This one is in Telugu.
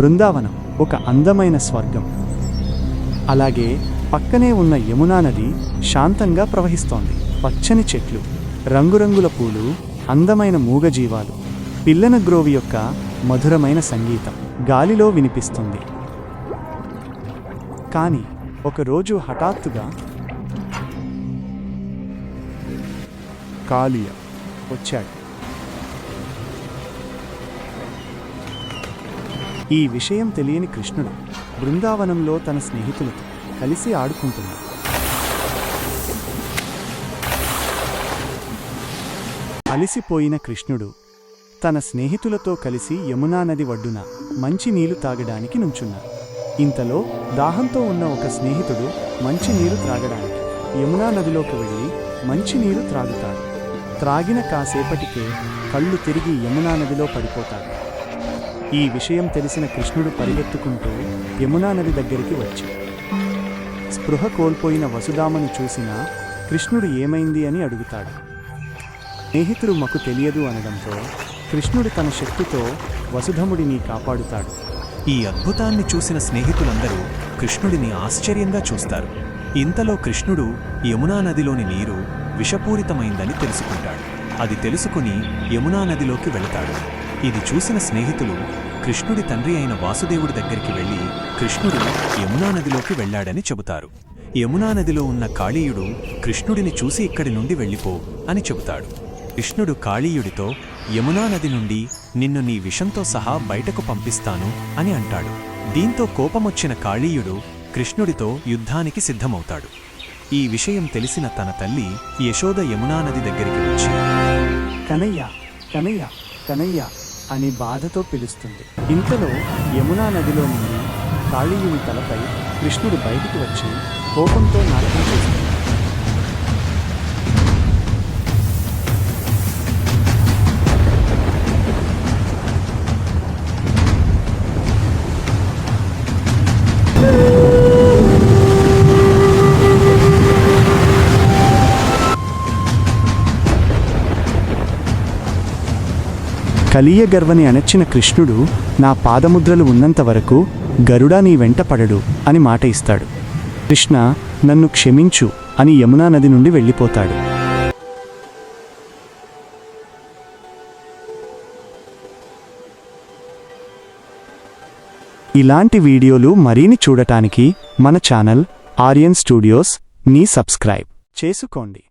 బృందావనం ఒక అందమైన స్వర్గం. అలాగే పక్కనే ఉన్న యమునా నది శాంతంగా ప్రవహిస్తోంది. పచ్చని చెట్లు, రంగురంగుల పూలు, అందమైన మూగజీవాలు, పిల్లన గ్రోవి యొక్క మధురమైన సంగీతం గాలిలో వినిపిస్తుంది. కానీ ఒకరోజు హఠాత్తుగా కాళియ వచ్చాడు. ఈ విషయం తెలియని కృష్ణుడు బృందావనంలో తన స్నేహితులతో కలిసి ఆడుకుంటున్నాడు. అలిసిపోయిన కృష్ణుడు తన స్నేహితులతో కలిసి యమునా నది ఒడ్డున మంచి నీళ్లు తాగడానికి నుంచున్నాడు. ఇంతలో దాహంతో ఉన్న ఒక స్నేహితుడు మంచినీరు త్రాగడానికి యమునా నదిలోకి వెళ్ళి మంచినీరు త్రాగుతాడు. త్రాగిన కాసేపటికే కళ్ళు తిరిగి యమునా నదిలో పడిపోతాడు. ఈ విషయం తెలిసిన కృష్ణుడు పరిగెత్తుకుంటూ యమునా నది దగ్గరికి వచ్చి స్పృహ కోల్పోయిన వసుధామను చూసినా కృష్ణుడు ఏమైంది అని అడుగుతాడు. స్నేహితుడు మాకు తెలియదు అనడంతో కృష్ణుడు తన శక్తితో వసుధముడిని కాపాడుతాడు. ఈ అద్భుతాన్ని చూసిన స్నేహితులందరూ కృష్ణుడిని ఆశ్చర్యంగా చూస్తారు. ఇంతలో కృష్ణుడు యమునా నదిలోని నీరు విషపూరితమైందని తెలుసుకుంటాడు. అది తెలుసుకుని యమునా నదిలోకి వెళతాడు. ఇది చూసిన స్నేహితులు కృష్ణుడి తండ్రి అయిన వాసుదేవుడి దగ్గరికి వెళ్ళి కృష్ణుడు యమునా నదిలోకి వెళ్లాడని చెబుతారు. యమునా నదిలో ఉన్న కాళీయుడు కృష్ణుడిని చూసి ఇక్కడి నుండి వెళ్ళిపో అని చెబుతాడు. కృష్ణుడు కాళీయుడితో యమునా నది నుండి నిన్ను నీ విషంతో సహా బయటకు పంపిస్తాను అని అంటాడు. దీంతో కోపమొచ్చిన కాళీయుడు కృష్ణుడితో యుద్ధానికి సిద్ధమవుతాడు. ఈ విషయం తెలిసిన తన తల్లి యశోద యమునా నది దగ్గరికి వచ్చి కనయ్య కనయ్య కనయ్య అని బాధతో పిలుస్తుంది. ఇంతలో యమునా నదిలో నుండి కాళీయుని తలపై కృష్ణుడు బయటికి వచ్చి కోపంతో నాట్యం చేస్తాడు. కలియ గర్వని అణచిన కృష్ణుడు నా పాదముద్రలు ఉన్నంతవరకు గరుడా నీ వెంట పడడు అని మాట ఇస్తాడు. కృష్ణ నన్ను క్షమించు అని యమునా నది నుండి వెళ్ళిపోతాడు. ఇలాంటి వీడియోలు మరిన్ని చూడటానికి మన ఛానల్ ఆర్యన్ స్టూడియోస్ ని సబ్స్క్రైబ్ చేసుకోండి.